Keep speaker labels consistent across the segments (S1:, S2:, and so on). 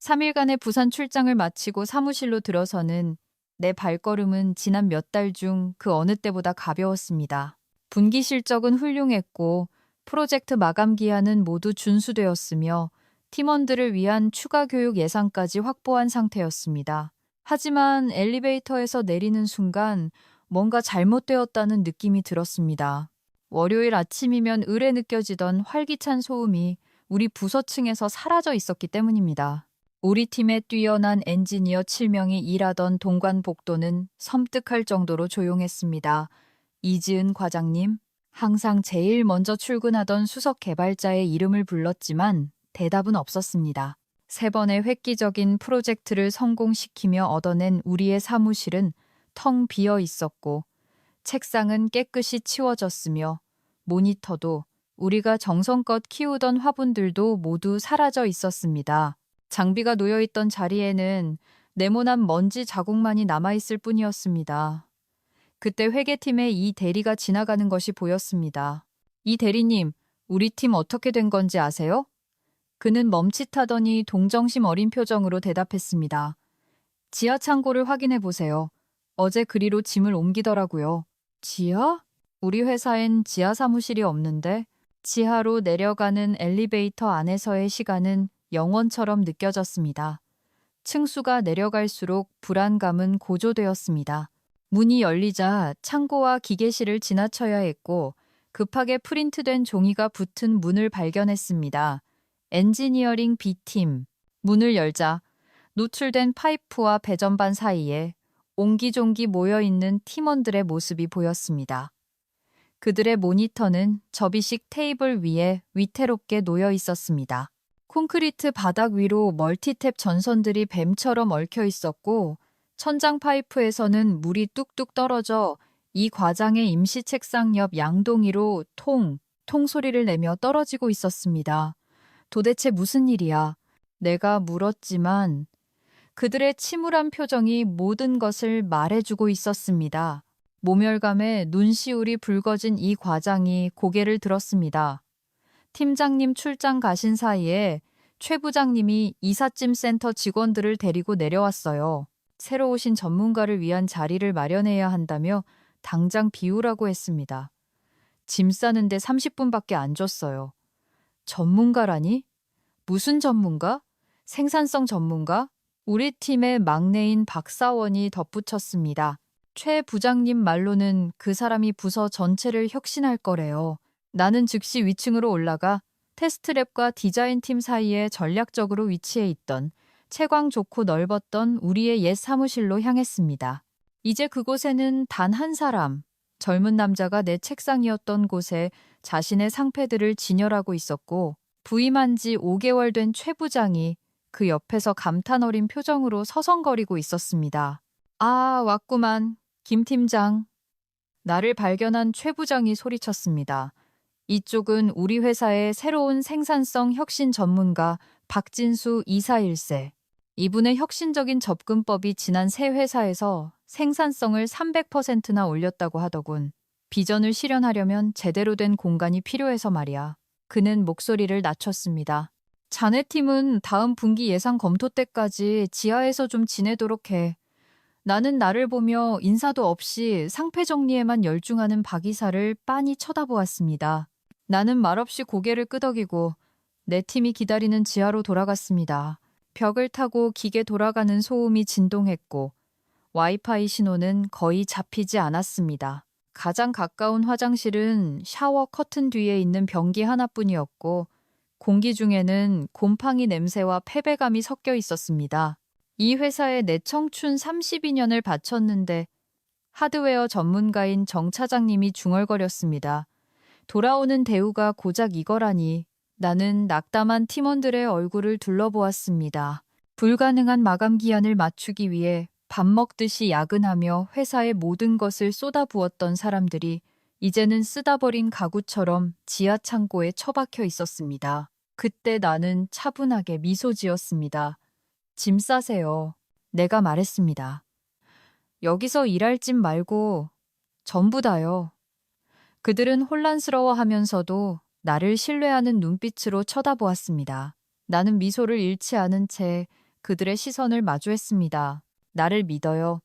S1: 3일간의 부산 출장을 마치고 사무실로 들어서는 내 발걸음은 지난 몇 달 중 그 어느 때보다 가벼웠습니다. 분기 실적은 훌륭했고 프로젝트 마감 기한은 모두 준수되었으며 팀원들을 위한 추가 교육 예산까지 확보한 상태였습니다. 하지만 엘리베이터에서 내리는 순간 뭔가 잘못되었다는 느낌이 들었습니다. 월요일 아침이면 을에 느껴지던 활기찬 소음이 우리 부서층에서 사라져 있었기 때문입니다. 우리 팀의 뛰어난 엔지니어 7명이 일하던 동관복도는 섬뜩할 정도로 조용했습니다. 이지은 과장님, 항상 제일 먼저 출근하던 수석 개발자의 이름을 불렀지만 대답은 없었습니다. 3번의 획기적인 프로젝트를 성공시키며 얻어낸 우리의 사무실은 텅 비어 있었고 책상은 깨끗이 치워졌으며 모니터도 우리가 정성껏 키우던 화분들도 모두 사라져 있었습니다. 장비가 놓여있던 자리에는 네모난 먼지 자국만이 남아있을 뿐이었습니다. 그때 회계팀의 이 대리가 지나가는 것이 보였습니다. 이 대리님, 우리 팀 어떻게 된 건지 아세요? 그는 멈칫하더니 동정심 어린 표정으로 대답했습니다. 지하 창고를 확인해 보세요. 어제 그리로 짐을 옮기더라고요. 지하? 우리 회사엔 지하 사무실이 없는데 지하로 내려가는 엘리베이터 안에서의 시간은 영원처럼 느껴졌습니다. 층수가 내려갈수록 불안감은 고조되었습니다. 문이 열리자 창고와 기계실을 지나쳐야 했고 급하게 프린트된 종이가 붙은 문을 발견했습니다. 엔지니어링 B팀. 문을 열자 노출된 파이프와 배전반 사이에 옹기종기 모여있는 팀원들의 모습이 보였습니다. 그들의 모니터는 접이식 테이블 위에 위태롭게 놓여 있었습니다. 콘크리트 바닥 위로 멀티탭 전선들이 뱀처럼 얽혀 있었고 천장 파이프에서는 물이 뚝뚝 떨어져 이 과장의 임시 책상 옆 양동이로 통 소리를 내며 떨어지고 있었습니다. 도대체 무슨 일이야? 내가 물었지만 그들의 침울한 표정이 모든 것을 말해주고 있었습니다. 모멸감에 눈시울이 붉어진 이 과장이 고개를 들었습니다. 팀장님 출장 가신 사이에 최 부장님이 이삿짐 센터 직원들을 데리고 내려왔어요. 새로 오신 전문가를 위한 자리를 마련해야 한다며 당장 비우라고 했습니다. 짐 싸는데 30분밖에 안 줬어요. 전문가라니? 무슨 전문가? 생산성 전문가? 우리 팀의 막내인 박사원이 덧붙였습니다. 최 부장님 말로는 그 사람이 부서 전체를 혁신할 거래요. 나는 즉시 위층으로 올라가 테스트랩과 디자인팀 사이에 전략적으로 위치해 있던 채광 좋고 넓었던 우리의 옛 사무실로 향했습니다. 이제 그곳에는 단 한 사람, 젊은 남자가 내 책상이었던 곳에 자신의 상패들을 진열하고 있었고 부임한 지 5개월 된 최 부장이 그 옆에서 감탄 어린 표정으로 서성거리고 있었습니다. 아, 왔구만. 김 팀장. 나를 발견한 최 부장이 소리쳤습니다. 이쪽은 우리 회사의 새로운 생산성 혁신 전문가 박진수 이사 1세. 이분의 혁신적인 접근법이 지난 새 회사에서 생산성을 300%나 올렸다고 하더군. 비전을 실현하려면 제대로 된 공간이 필요해서 말이야. 그는 목소리를 낮췄습니다. 자네 팀은 다음 분기 예산 검토 때까지 지하에서 좀 지내도록 해. 나는 나를 보며 인사도 없이 상패 정리에만 열중하는 박 이사를 빤히 쳐다보았습니다. 나는 말없이 고개를 끄덕이고 내 팀이 기다리는 지하로 돌아갔습니다. 벽을 타고 기계 돌아가는 소음이 진동했고 와이파이 신호는 거의 잡히지 않았습니다. 가장 가까운 화장실은 샤워 커튼 뒤에 있는 변기 하나뿐이었고 공기 중에는 곰팡이 냄새와 패배감이 섞여 있었습니다. 이 회사에 내 청춘 32년을 바쳤는데 하드웨어 전문가인 정 차장님이 중얼거렸습니다. 돌아오는 대우가 고작 이거라니. 나는 낙담한 팀원들의 얼굴을 둘러보았습니다. 불가능한 마감 기한을 맞추기 위해 밥 먹듯이 야근하며 회사의 모든 것을 쏟아부었던 사람들이 이제는 쓰다 버린 가구처럼 지하 창고에 처박혀 있었습니다. 그때 나는 차분하게 미소 지었습니다. 짐 싸세요. 내가 말했습니다. 여기서 일할 짐 말고 전부 다요. 그들은 혼란스러워하면서도 나를 신뢰하는 눈빛으로 쳐다보았습니다. 나는 미소를 잃지 않은 채 그들의 시선을 마주했습니다. 나를 믿어요.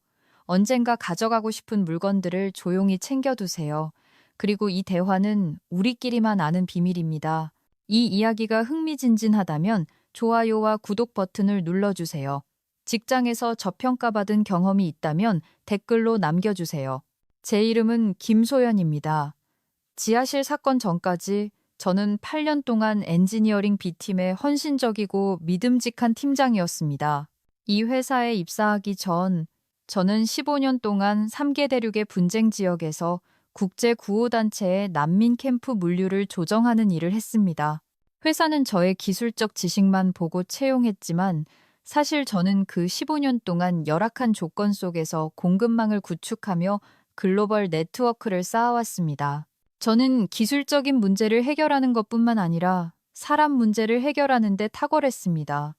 S1: 언젠가 가져가고 싶은 물건들을 조용히 챙겨두세요. 그리고 이 대화는 우리끼리만 아는 비밀입니다. 이 이야기가 흥미진진하다면 좋아요와 구독 버튼을 눌러주세요. 직장에서 저평가받은 경험이 있다면 댓글로 남겨주세요. 제 이름은 김소연입니다. 지하실 사건 전까지 저는 8년 동안 엔지니어링 B팀의 헌신적이고 믿음직한 팀장이었습니다. 이 회사에 입사하기 전 저는 15년 동안 3개 대륙의 분쟁 지역에서 국제 구호단체의 난민 캠프 물류를 조정하는 일을 했습니다. 회사는 저의 기술적 지식만 보고 채용했지만 사실 저는 그 15년 동안 열악한 조건 속에서 공급망을 구축하며 글로벌 네트워크를 쌓아왔습니다. 저는 기술적인 문제를 해결하는 것뿐만 아니라 사람 문제를 해결하는 데 탁월했습니다.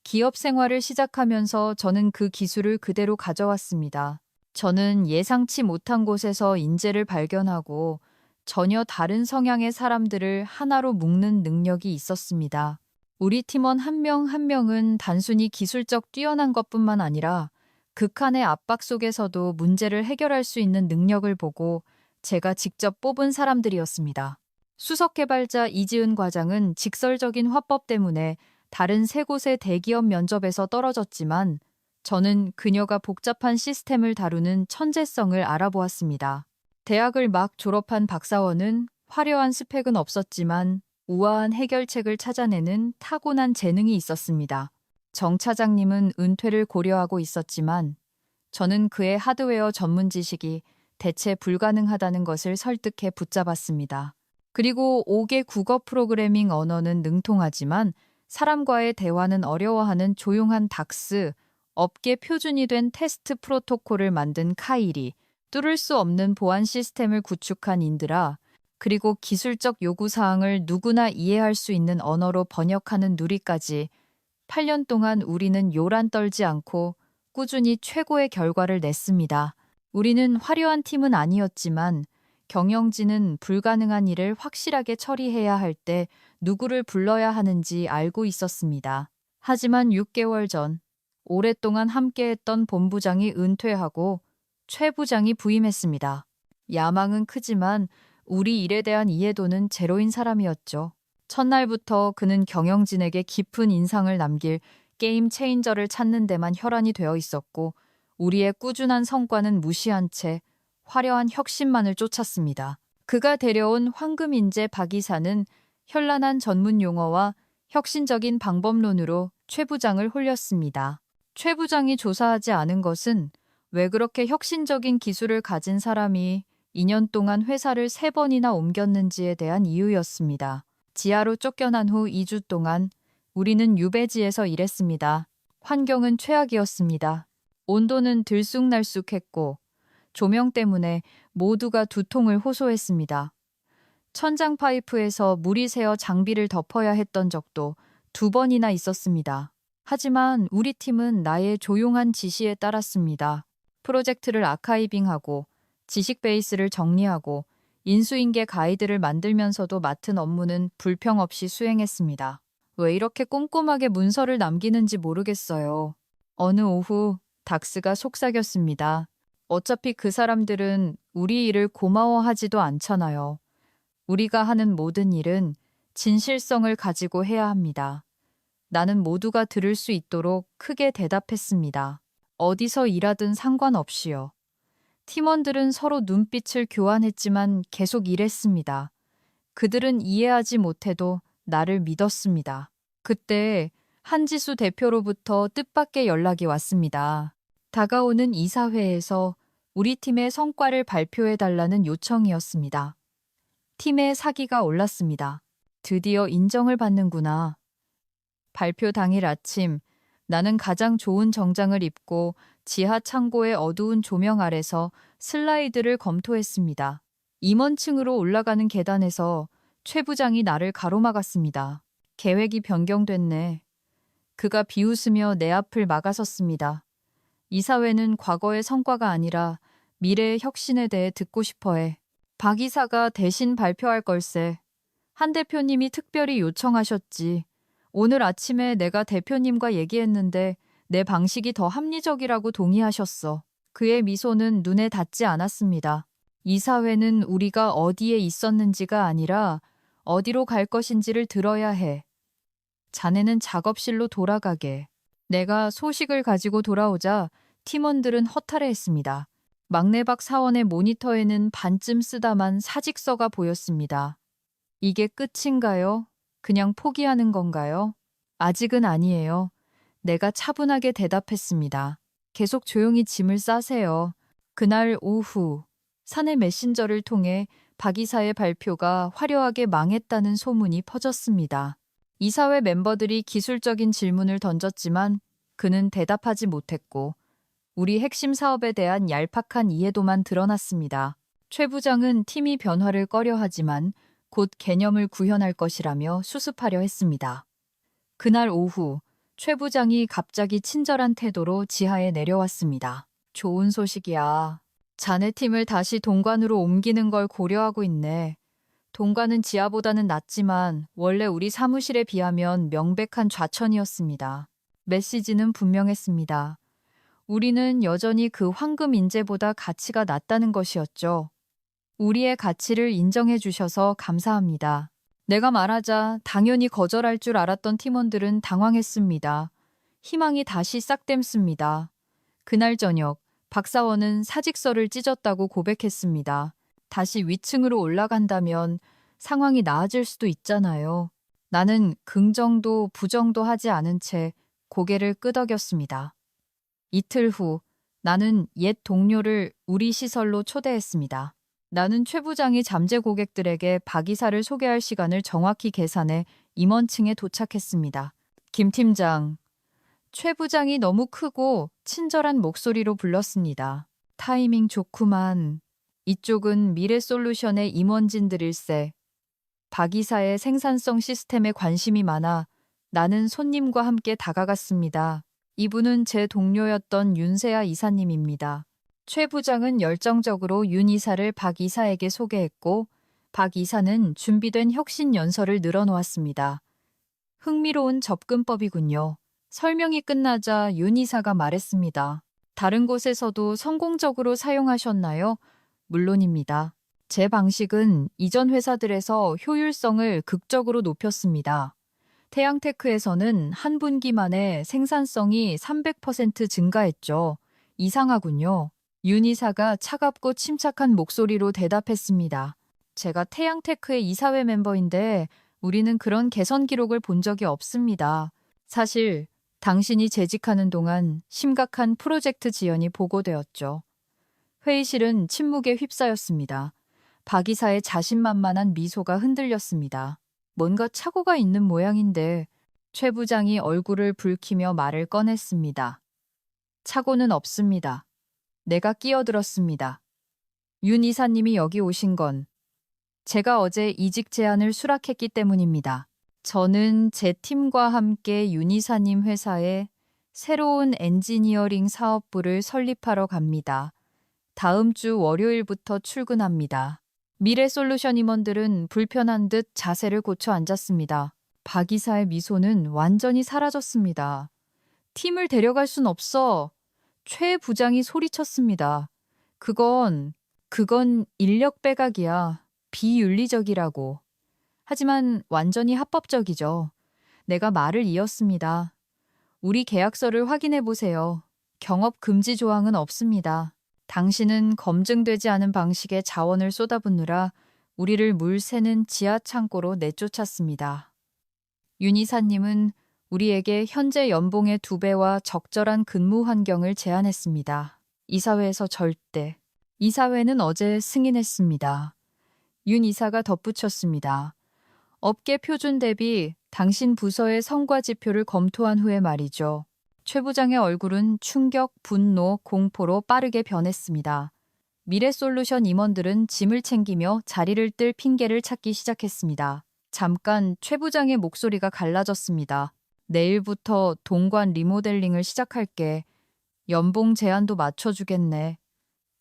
S1: 기업 생활을 시작하면서 저는 그 기술을 그대로 가져왔습니다. 저는 예상치 못한 곳에서 인재를 발견하고 전혀 다른 성향의 사람들을 하나로 묶는 능력이 있었습니다. 우리 팀원 한 명 한 명은 단순히 기술적 뛰어난 것뿐만 아니라 극한의 압박 속에서도 문제를 해결할 수 있는 능력을 보고 제가 직접 뽑은 사람들이었습니다. 수석 개발자 이지은 과장은 직설적인 화법 때문에 다른 세 곳의 대기업 면접에서 떨어졌지만 저는 그녀가 복잡한 시스템을 다루는 천재성을 알아보았습니다. 대학을 막 졸업한 박사원은 화려한 스펙은 없었지만 우아한 해결책을 찾아내는 타고난 재능이 있었습니다. 정 차장님은 은퇴를 고려하고 있었지만 저는 그의 하드웨어 전문 지식이 대체 불가능하다는 것을 설득해 붙잡았습니다. 그리고 5개 국어 프로그래밍 언어는 능통하지만 사람과의 대화는 어려워하는 조용한 닥스, 업계 표준이 된 테스트 프로토콜을 만든 카이리, 뚫을 수 없는 보안 시스템을 구축한 인드라, 그리고 기술적 요구사항을 누구나 이해할 수 있는 언어로 번역하는 누리까지 8년 동안 우리는 요란 떨지 않고 꾸준히 최고의 결과를 냈습니다. 우리는 화려한 팀은 아니었지만 경영진은 불가능한 일을 확실하게 처리해야 할 때 누구를 불러야 하는지 알고 있었습니다. 하지만 6개월 전 오랫동안 함께했던 본부장이 은퇴하고 최 부장이 부임했습니다. 야망은 크지만 우리 일에 대한 이해도는 제로인 사람이었죠. 첫날부터 그는 경영진에게 깊은 인상을 남길 게임 체인저를 찾는 데만 혈안이 되어 있었고 우리의 꾸준한 성과는 무시한 채 화려한 혁신만을 쫓았습니다. 그가 데려온 황금인재 박 이사는 현란한 전문 용어와 혁신적인 방법론으로 최 부장을 홀렸습니다. 최 부장이 조사하지 않은 것은 왜 그렇게 혁신적인 기술을 가진 사람이 2년 동안 회사를 3번이나 옮겼는지에 대한 이유였습니다. 지하로 쫓겨난 후 2주 동안 우리는 유배지에서 일했습니다. 환경은 최악이었습니다. 온도는 들쑥날쑥했고 조명 때문에 모두가 두통을 호소했습니다. 천장 파이프에서 물이 새어 장비를 덮어야 했던 적도 2번이나 있었습니다. 하지만 우리 팀은 나의 조용한 지시에 따랐습니다. 프로젝트를 아카이빙하고 지식 베이스를 정리하고 인수인계 가이드를 만들면서도 맡은 업무는 불평 없이 수행했습니다. 왜 이렇게 꼼꼼하게 문서를 남기는지 모르겠어요. 어느 오후 닥스가 속삭였습니다. 어차피 그 사람들은 우리 일을 고마워하지도 않잖아요. 우리가 하는 모든 일은 진실성을 가지고 해야 합니다. 나는 모두가 들을 수 있도록 크게 대답했습니다. 어디서 일하든 상관없이요. 팀원들은 서로 눈빛을 교환했지만 계속 일했습니다. 그들은 이해하지 못해도 나를 믿었습니다. 그때 한지수 대표로부터 뜻밖의 연락이 왔습니다. 다가오는 이사회에서 우리 팀의 성과를 발표해달라는 요청이었습니다. 팀의 사기가 올랐습니다. 드디어 인정을 받는구나. 발표 당일 아침, 나는 가장 좋은 정장을 입고 지하 창고의 어두운 조명 아래서 슬라이드를 검토했습니다. 임원층으로 올라가는 계단에서 최 부장이 나를 가로막았습니다. 계획이 변경됐네. 그가 비웃으며 내 앞을 막아섰습니다. 이사회는 과거의 성과가 아니라 미래의 혁신에 대해 듣고 싶어해. 박 이사가 대신 발표할 걸세. 한 대표님이 특별히 요청하셨지. 오늘 아침에 내가 대표님과 얘기했는데 내 방식이 더 합리적이라고 동의하셨어. 그의 미소는 눈에 닿지 않았습니다. 이사회는 우리가 어디에 있었는지가 아니라 어디로 갈 것인지를 들어야 해. 자네는 작업실로 돌아가게. 내가 소식을 가지고 돌아오자 팀원들은 허탈해했습니다. 막내 박 사원의 모니터에는 반쯤 쓰다만 사직서가 보였습니다. 이게 끝인가요? 그냥 포기하는 건가요? 아직은 아니에요. 내가 차분하게 대답했습니다. 계속 조용히 짐을 싸세요. 그날 오후 사내 메신저를 통해 박 이사의 발표가 화려하게 망했다는 소문이 퍼졌습니다. 이사회 멤버들이 기술적인 질문을 던졌지만 그는 대답하지 못했고 우리 핵심 사업에 대한 얄팍한 이해도만 드러났습니다. 최 부장은 팀이 변화를 꺼려하지만 곧 개념을 구현할 것이라며 수습하려 했습니다. 그날 오후 최 부장이 갑자기 친절한 태도로 지하에 내려왔습니다. 좋은 소식이야. 자네 팀을 다시 동관으로 옮기는 걸 고려하고 있네. 동관은 지하보다는 낫지만 원래 우리 사무실에 비하면 명백한 좌천이었습니다. 메시지는 분명했습니다. 우리는 여전히 그 황금 인재보다 가치가 낮다는 것이었죠. 우리의 가치를 인정해 주셔서 감사합니다. 내가 말하자 당연히 거절할 줄 알았던 팀원들은 당황했습니다. 희망이 다시 싹댐습니다. 그날 저녁 박사원은 사직서를 찢었다고 고백했습니다. 다시 위층으로 올라간다면 상황이 나아질 수도 있잖아요. 나는 긍정도 부정도 하지 않은 채 고개를 끄덕였습니다. 이틀 후 나는 옛 동료를 우리 시설로 초대했습니다. 나는 최 부장이 잠재 고객들에게 박 이사를 소개할 시간을 정확히 계산해 임원층에 도착했습니다. 김 팀장, 최 부장이 너무 크고 친절한 목소리로 불렀습니다. 타이밍 좋구만. 이쪽은 미래솔루션의 임원진들일세. 박 이사의 생산성 시스템에 관심이 많아 나는 손님과 함께 다가갔습니다. 이분은 제 동료였던 윤세아 이사님입니다. 최 부장은 열정적으로 윤 이사를 박 이사에게 소개했고 박 이사는 준비된 혁신 연설을 늘어놓았습니다. 흥미로운 접근법이군요. 설명이 끝나자 윤 이사가 말했습니다. 다른 곳에서도 성공적으로 사용하셨나요? 물론입니다. 제 방식은 이전 회사들에서 효율성을 극적으로 높였습니다. 태양테크에서는 한 분기 만에 생산성이 300% 증가했죠. 이상하군요. 윤 이사가 차갑고 침착한 목소리로 대답했습니다. 제가 태양테크의 이사회 멤버인데 우리는 그런 개선 기록을 본 적이 없습니다. 사실 당신이 재직하는 동안 심각한 프로젝트 지연이 보고되었죠. 회의실은 침묵에 휩싸였습니다. 박 이사의 자신만만한 미소가 흔들렸습니다. 뭔가 착오가 있는 모양인데 최 부장이 얼굴을 붉히며 말을 꺼냈습니다. 착오는 없습니다. 내가 끼어들었습니다. 윤 이사님이 여기 오신 건 제가 어제 이직 제안을 수락했기 때문입니다. 저는 제 팀과 함께 윤 이사님 회사에 새로운 엔지니어링 사업부를 설립하러 갑니다. 다음 주 월요일부터 출근합니다. 미래솔루션 임원들은 불편한 듯 자세를 고쳐 앉았습니다. 박 이사의 미소는 완전히 사라졌습니다. 팀을 데려갈 순 없어. 최 부장이 소리쳤습니다. 그건 인력 빼각이야. 비윤리적이라고. 하지만 완전히 합법적이죠. 내가 말을 이었습니다. 우리 계약서를 확인해 보세요. 경업 금지 조항은 없습니다. 당신은 검증되지 않은 방식의 자원을 쏟아붓느라 우리를 물 새는 지하 창고로 내쫓았습니다. 윤 이사님은 우리에게 현재 연봉의 2배와 적절한 근무 환경을 제안했습니다. 이사회에서 절대. 이사회는 어제 승인했습니다. 윤 이사가 덧붙였습니다. 업계 표준 대비 당신 부서의 성과 지표를 검토한 후에 말이죠. 최 부장의 얼굴은 충격, 분노, 공포로 빠르게 변했습니다. 미래솔루션 임원들은 짐을 챙기며 자리를 뜰 핑계를 찾기 시작했습니다. 잠깐 최 부장의 목소리가 갈라졌습니다. 내일부터 동관 리모델링을 시작할게. 연봉 제한도 맞춰주겠네.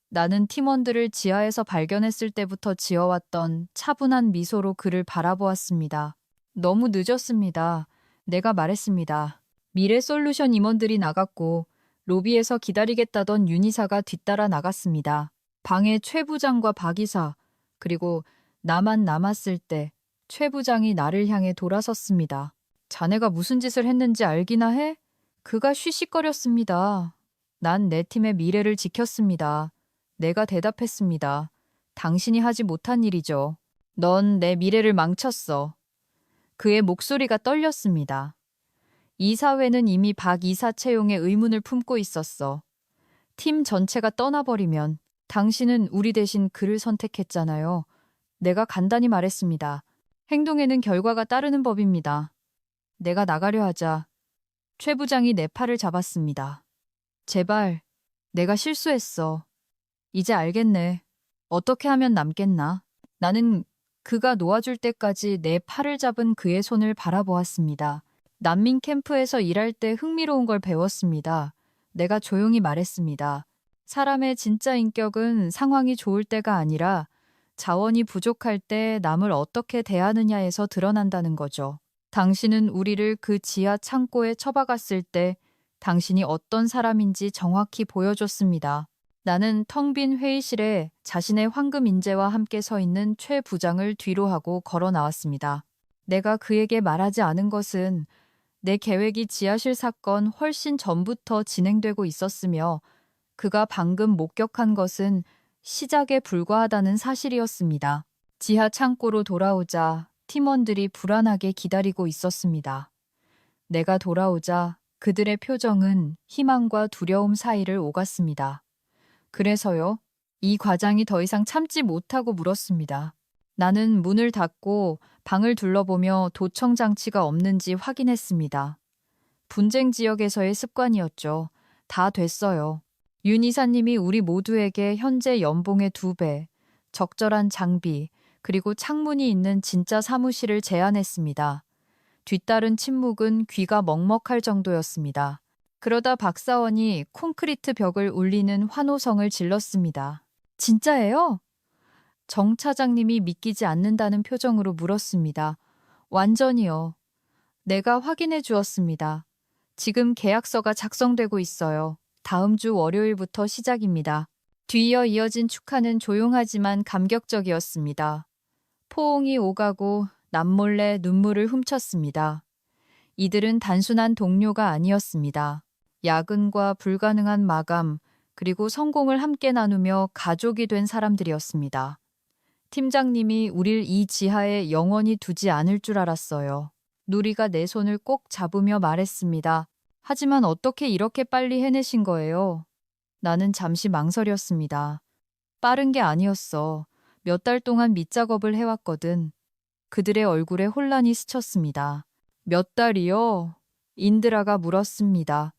S1: 나는 팀원들을 지하에서 발견했을 때부터 지어왔던 차분한 미소로 그를 바라보았습니다. 너무 늦었습니다. 내가 말했습니다. 미래솔루션 임원들이 나갔고 로비에서 기다리겠다던 윤 이사가 뒤따라 나갔습니다. 방에 최 부장과 박 이사, 그리고 나만 남았을 때 최 부장이 나를 향해 돌아섰습니다. 자네가 무슨 짓을 했는지 알기나 해? 그가 쉬쉬거렸습니다. 난 내 팀의 미래를 지켰습니다. 내가 대답했습니다. 당신이 하지 못한 일이죠. 넌 내 미래를 망쳤어. 그의 목소리가 떨렸습니다. 이사회는 이미 박 이사 채용에 의문을 품고 있었어. 팀 전체가 떠나버리면 당신은 우리 대신 그를 선택했잖아요. 내가 간단히 말했습니다. 행동에는 결과가 따르는 법입니다. 내가 나가려 하자 최 부장이 내 팔을 잡았습니다. 제발, 내가 실수했어. 이제 알겠네. 어떻게 하면 남겠나? 나는 그가 놓아줄 때까지 내 팔을 잡은 그의 손을 바라보았습니다. 난민 캠프에서 일할 때 흥미로운 걸 배웠습니다. 내가 조용히 말했습니다. 사람의 진짜 인격은 상황이 좋을 때가 아니라 자원이 부족할 때 남을 어떻게 대하느냐에서 드러난다는 거죠. 당신은 우리를 그 지하 창고에 처박았을 때 당신이 어떤 사람인지 정확히 보여줬습니다. 나는 텅 빈 회의실에 자신의 황금 인재와 함께 서 있는 최 부장을 뒤로 하고 걸어 나왔습니다. 내가 그에게 말하지 않은 것은 내 계획이 지하실 사건 훨씬 전부터 진행되고 있었으며 그가 방금 목격한 것은 시작에 불과하다는 사실이었습니다. 지하 창고로 돌아오자 팀원들이 불안하게 기다리고 있었습니다. 내가 돌아오자 그들의 표정은 희망과 두려움 사이를 오갔습니다. 그래서요? 이 과장이 더 이상 참지 못하고 물었습니다. 나는 문을 닫고 방을 둘러보며 도청 장치가 없는지 확인했습니다. 분쟁 지역에서의 습관이었죠. 다 됐어요. 윤 이사님이 우리 모두에게 현재 연봉의 2배, 적절한 장비, 그리고 창문이 있는 진짜 사무실을 제안했습니다. 뒤따른 침묵은 귀가 먹먹할 정도였습니다. 그러다 박사원이 콘크리트 벽을 울리는 환호성을 질렀습니다. 진짜예요? 정 차장님이 믿기지 않는다는 표정으로 물었습니다. 완전히요. 내가 확인해 주었습니다. 지금 계약서가 작성되고 있어요. 다음 주 월요일부터 시작입니다. 뒤이어 이어진 축하는 조용하지만 감격적이었습니다. 포옹이 오가고 남몰래 눈물을 훔쳤습니다. 이들은 단순한 동료가 아니었습니다. 야근과 불가능한 마감, 그리고 성공을 함께 나누며 가족이 된 사람들이었습니다. 팀장님이 우릴 이 지하에 영원히 두지 않을 줄 알았어요. 누리가 내 손을 꼭 잡으며 말했습니다. 하지만 어떻게 이렇게 빨리 해내신 거예요? 나는 잠시 망설였습니다. 빠른 게 아니었어. 몇 달 동안 밑작업을 해왔거든. 그들의 얼굴에 혼란이 스쳤습니다. 몇 달이요? 인드라가 물었습니다.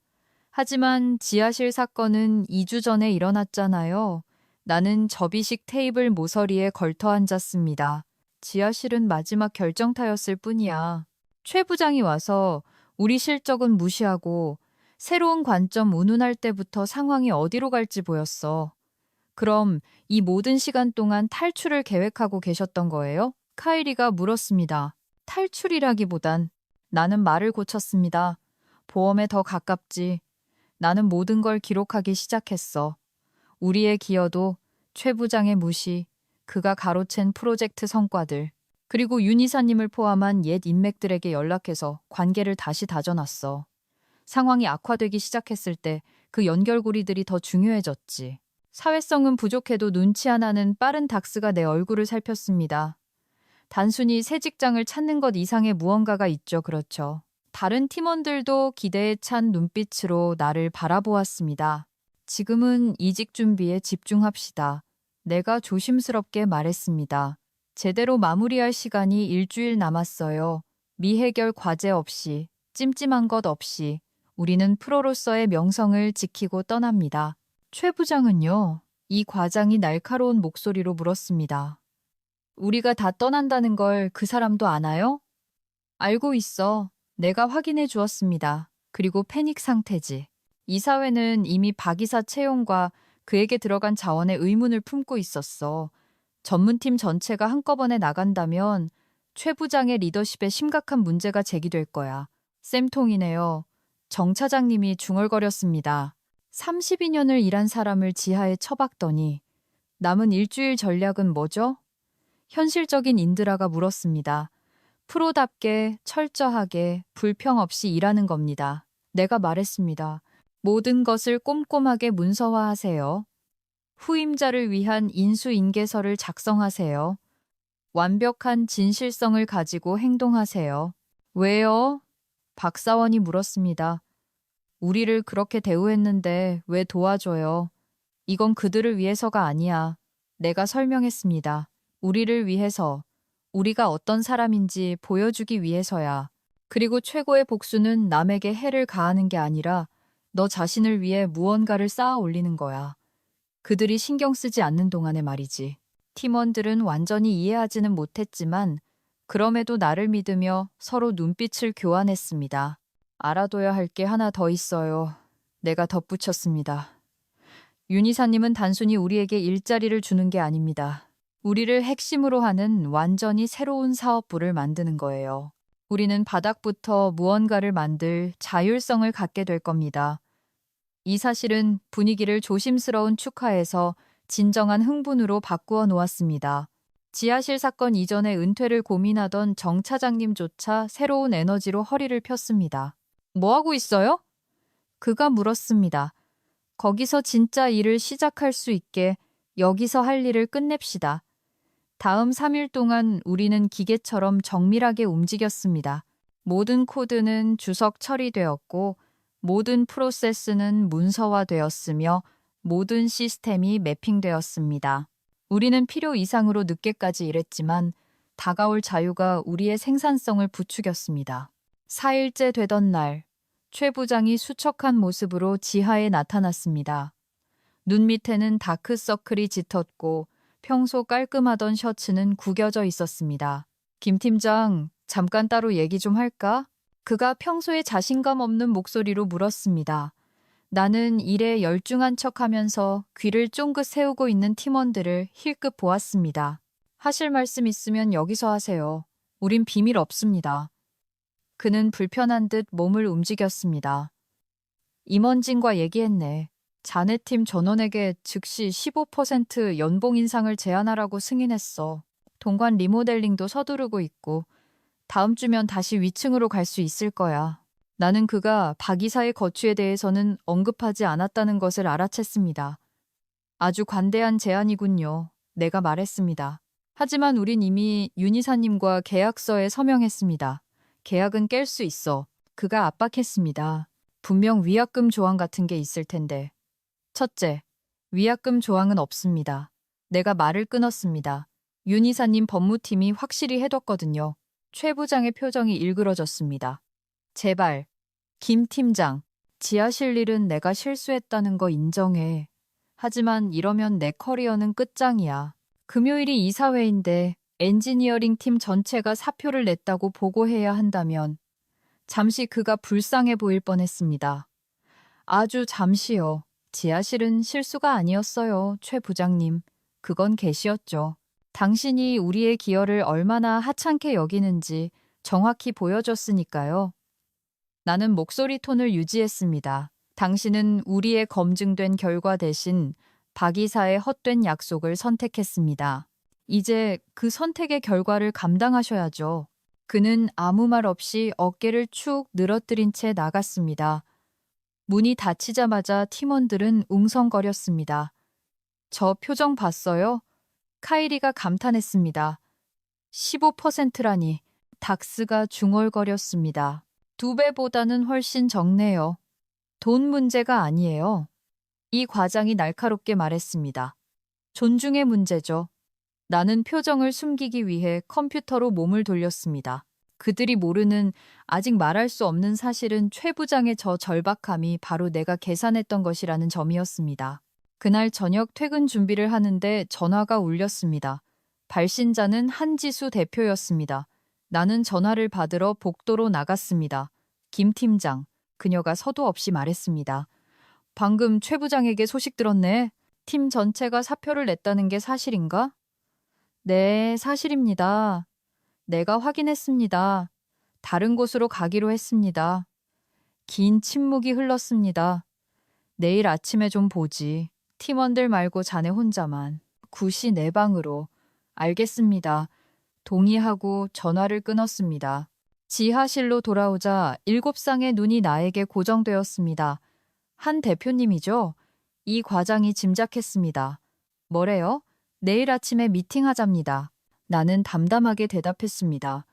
S1: 하지만 지하실 사건은 2주 전에 일어났잖아요. 나는 접이식 테이블 모서리에 걸터 앉았습니다. 지하실은 마지막 결정타였을 뿐이야. 최 부장이 와서 우리 실적은 무시하고 새로운 관점 운운할 때부터 상황이 어디로 갈지 보였어. 그럼 이 모든 시간 동안 탈출을 계획하고 계셨던 거예요? 카이리가 물었습니다. 탈출이라기보단 나는 말을 고쳤습니다. 보험에 더 가깝지. 나는 모든 걸 기록하기 시작했어. 우리의 기여도, 최 부장의 무시, 그가 가로챈 프로젝트 성과들, 그리고 윤 이사님을 포함한 옛 인맥들에게 연락해서 관계를 다시 다져놨어. 상황이 악화되기 시작했을 때 그 연결고리들이 더 중요해졌지. 사회성은 부족해도 눈치 하나는 빠른 닥스가 내 얼굴을 살폈습니다. 단순히 새 직장을 찾는 것 이상의 무언가가 있죠, 그렇죠. 다른 팀원들도 기대에 찬 눈빛으로 나를 바라보았습니다. 지금은 이직 준비에 집중합시다. 내가 조심스럽게 말했습니다. 제대로 마무리할 시간이 일주일 남았어요. 미해결 과제 없이, 찜찜한 것 없이 우리는 프로로서의 명성을 지키고 떠납니다. 최 부장은요? 이 과장이 날카로운 목소리로 물었습니다. 우리가 다 떠난다는 걸 그 사람도 아나요? 알고 있어. 내가 확인해 주었습니다. 그리고 패닉 상태지. 이사회는 이미 박 이사 채용과 그에게 들어간 자원에 의문을 품고 있었어. 전문팀 전체가 한꺼번에 나간다면 최 부장의 리더십에 심각한 문제가 제기될 거야. 쌤통이네요. 정 차장님이 중얼거렸습니다. 32년을 일한 사람을 지하에 처박더니 남은 일주일 전략은 뭐죠? 현실적인 인드라가 물었습니다. 프로답게 철저하게 불평 없이 일하는 겁니다. 내가 말했습니다. 모든 것을 꼼꼼하게 문서화하세요. 후임자를 위한 인수인계서를 작성하세요. 완벽한 진실성을 가지고 행동하세요. 왜요? 박사원이 물었습니다. 우리를 그렇게 대우했는데 왜 도와줘요? 이건 그들을 위해서가 아니야. 내가 설명했습니다. 우리를 위해서, 우리가 어떤 사람인지 보여주기 위해서야. 그리고 최고의 복수는 남에게 해를 가하는 게 아니라 너 자신을 위해 무언가를 쌓아 올리는 거야. 그들이 신경 쓰지 않는 동안에 말이지. 팀원들은 완전히 이해하지는 못했지만 그럼에도 나를 믿으며 서로 눈빛을 교환했습니다. 알아둬야 할 게 하나 더 있어요. 내가 덧붙였습니다. 윤 이사님은 단순히 우리에게 일자리를 주는 게 아닙니다. 우리를 핵심으로 하는 완전히 새로운 사업부를 만드는 거예요. 우리는 바닥부터 무언가를 만들 자율성을 갖게 될 겁니다. 이 사실은 분위기를 조심스러운 축하에서 진정한 흥분으로 바꾸어 놓았습니다. 지하실 사건 이전에 은퇴를 고민하던 정 차장님조차 새로운 에너지로 허리를 폈습니다. 뭐 하고 있어요? 그가 물었습니다. 거기서 진짜 일을 시작할 수 있게 여기서 할 일을 끝냅시다. 다음 3일 동안 우리는 기계처럼 정밀하게 움직였습니다. 모든 코드는 주석 처리되었고 모든 프로세스는 문서화되었으며 모든 시스템이 매핑되었습니다. 우리는 필요 이상으로 늦게까지 일했지만 다가올 자유가 우리의 생산성을 부추겼습니다. 4일째 되던 날, 최 부장이 수척한 모습으로 지하에 나타났습니다. 눈 밑에는 다크서클이 짙었고 평소 깔끔하던 셔츠는 구겨져 있었습니다. 김 팀장, 잠깐 따로 얘기 좀 할까? 그가 평소에 자신감 없는 목소리로 물었습니다. 나는 일에 열중한 척하면서 귀를 쫑긋 세우고 있는 팀원들을 힐끗 보았습니다. 하실 말씀 있으면 여기서 하세요. 우린 비밀 없습니다. 그는 불편한 듯 몸을 움직였습니다. 임원진과 얘기했네. 자네 팀 전원에게 즉시 15% 연봉 인상을 제안하라고 승인했어. 동관 리모델링도 서두르고 있고 다음 주면 다시 위층으로 갈 수 있을 거야. 나는 그가 박 이사의 거취에 대해서는 언급하지 않았다는 것을 알아챘습니다. 아주 관대한 제안이군요. 내가 말했습니다. 하지만 우린 이미 윤 이사님과 계약서에 서명했습니다. 계약은 깰 수 있어. 그가 압박했습니다. 분명 위약금 조항 같은 게 있을 텐데. 첫째, 위약금 조항은 없습니다. 내가 말을 끊었습니다. 윤 이사님 법무팀이 확실히 해뒀거든요. 최 부장의 표정이 일그러졌습니다. 제발, 김 팀장, 지하실 일은 내가 실수했다는 거 인정해. 하지만 이러면 내 커리어는 끝장이야. 금요일이 이사회인데 엔지니어링 팀 전체가 사표를 냈다고 보고해야 한다면 잠시 그가 불쌍해 보일 뻔했습니다. 아주 잠시요. 지하실은 실수가 아니었어요, 최 부장님. 그건 계시였죠. 당신이 우리의 기여를 얼마나 하찮게 여기는지 정확히 보여줬으니까요. 나는 목소리 톤을 유지했습니다. 당신은 우리의 검증된 결과 대신 박 이사의 헛된 약속을 선택했습니다. 이제 그 선택의 결과를 감당하셔야죠. 그는 아무 말 없이 어깨를 축 늘어뜨린 채 나갔습니다. 문이 닫히자마자 팀원들은 웅성거렸습니다. 저 표정 봤어요? 카이리가 감탄했습니다. 15%라니. 닥스가 중얼거렸습니다. 2배보다는 훨씬 적네요. 돈 문제가 아니에요. 이 과장이 날카롭게 말했습니다. 존중의 문제죠. 나는 표정을 숨기기 위해 컴퓨터로 몸을 돌렸습니다. 그들이 모르는 아직 말할 수 없는 사실은 최 부장의 저 절박함이 바로 내가 계산했던 것이라는 점이었습니다. 그날 저녁 퇴근 준비를 하는데 전화가 울렸습니다. 발신자는 한지수 대표였습니다. 나는 전화를 받으러 복도로 나갔습니다. 김 팀장, 그녀가 서도 없이 말했습니다. 방금 최 부장에게 소식 들었네. 팀 전체가 사표를 냈다는 게 사실인가? 네, 사실입니다. 내가 확인했습니다. 다른 곳으로 가기로 했습니다. 긴 침묵이 흘렀습니다. 내일 아침에 좀 보지. 팀원들 말고 자네 혼자만. 굿이 내 방으로. 알겠습니다. 동의하고 전화를 끊었습니다. 지하실로 돌아오자 7쌍의 눈이 나에게 고정되었습니다. 한 대표님이죠? 이 과장이 짐작했습니다. 뭐래요? 내일 아침에 미팅하잡니다. 나는 담담하게 대답했습니다.